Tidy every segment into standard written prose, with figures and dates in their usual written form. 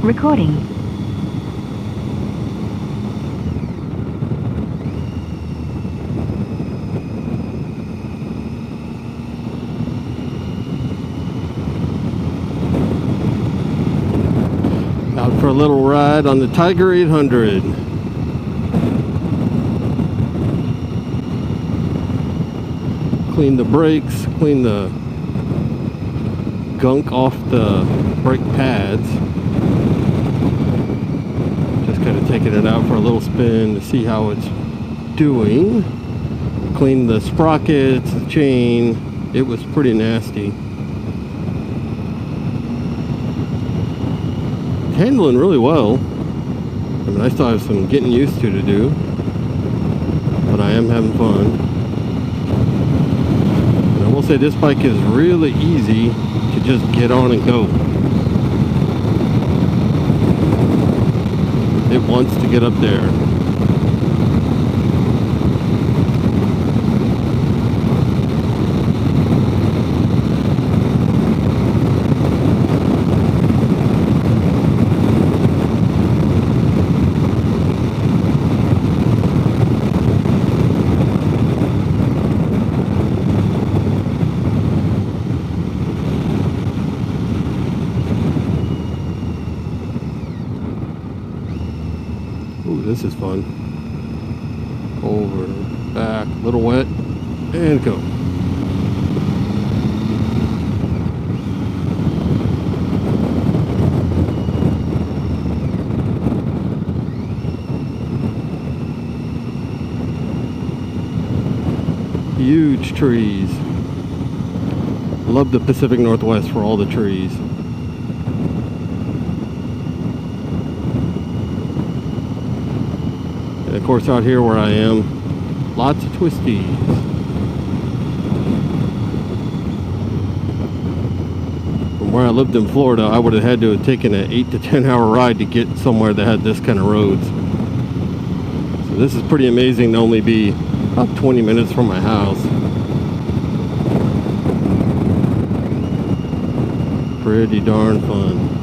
Recording. Out for a little ride on the Tiger 800. Clean the brakes, clean the gunk off the brake pads. Just kind of taking it out for a little spin to see how it's doing. Clean the sprockets, the chain. It was pretty nasty. Handling really well. I mean, I still have some getting used to do, but I am having fun. And I will say this bike is really easy to just get on and go. It wants to get up there. Ooh, this is fun. Over, back, a little wet, and go. Huge trees. Love the Pacific Northwest for all the trees. And of course out here where I am, lots of twisties. From where I lived in Florida, I would have had to have taken an 8 to 10 hour ride to get somewhere that had this kind of roads. So this is pretty amazing to only be about 20 minutes from my house. Pretty darn fun.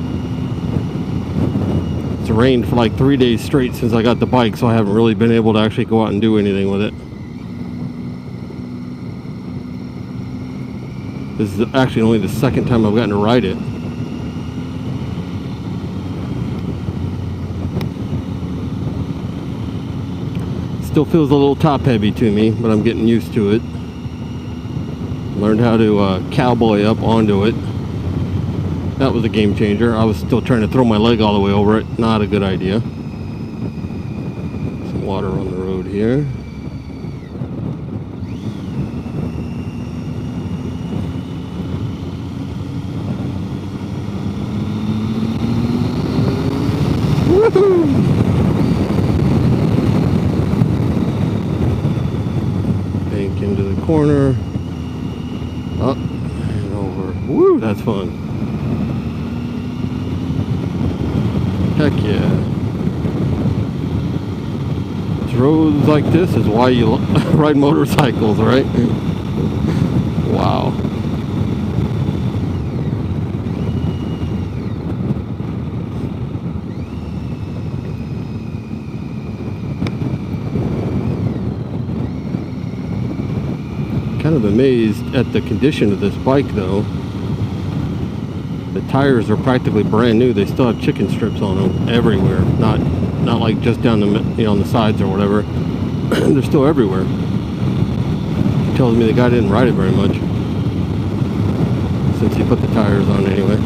It's rained for like 3 days straight since I got the bike, so I haven't really been able to actually go out and do anything with it. This is actually only the second time I've gotten to ride it. Still feels a little top heavy to me, but I'm getting used to it. Learned how to cowboy up onto it. That was a game changer. I was still trying to throw my leg all the way over it. Not a good idea. Some water on the road here. Woohoo! Bank into the corner. Up and over. Woo, that's fun. Heck yeah. It's roads like this is why you ride motorcycles, right? Wow. Kind of amazed at the condition of this bike though. The tires are practically brand new. They still have chicken strips on them everywhere. Not like just down the on the sides or whatever. They're still everywhere. Tells me the guy didn't ride it very much since he put the tires on anyway.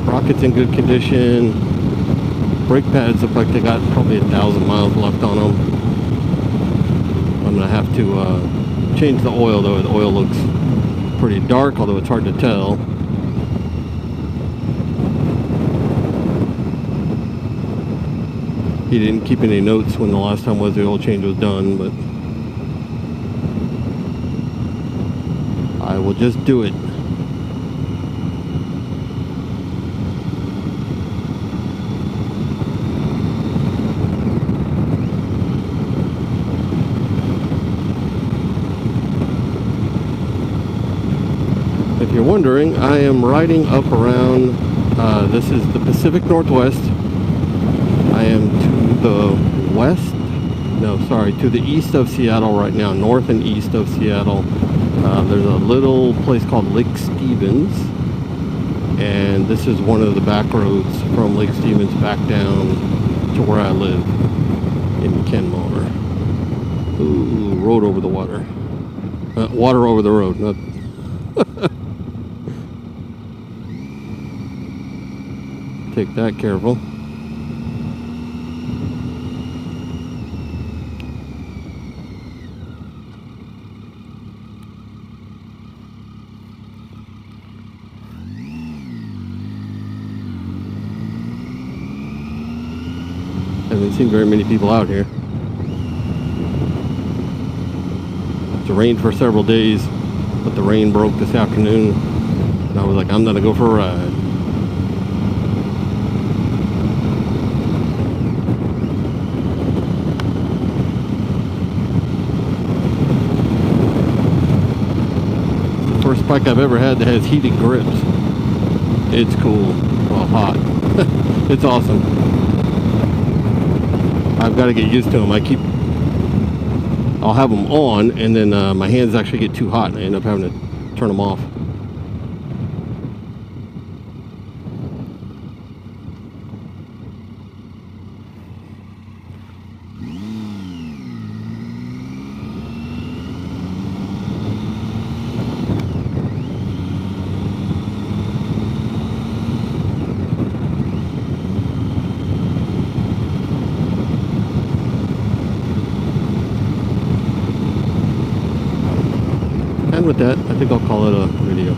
Sprockets in good condition. Brake pads look like they got probably 1,000 miles left on them. I'm gonna have to change the oil though. The oil looks pretty dark, although it's hard to tell. He didn't keep any notes when the last time the oil change was done, but I will just do it. If you're wondering, I am riding up around, this is the Pacific Northwest. I am to the west, no, sorry, to the east of Seattle right now, north and east of Seattle. There's a little place called Lake Stevens, and this is one of the back roads from Lake Stevens back down to where I live in Kenmore. Ooh, road over the water. Water over the road, not... Take that, careful. Haven't seen very many people out here. It's rained for several days, but the rain broke this afternoon, and I was like, I'm gonna go for a ride. It's the first bike I've ever had that has heated grips. It's cool. Well, hot. It's awesome. I've got to get used to them. I'll have them on, and then my hands actually get too hot, and I end up having to turn them off. And with that, I think I'll call it a video.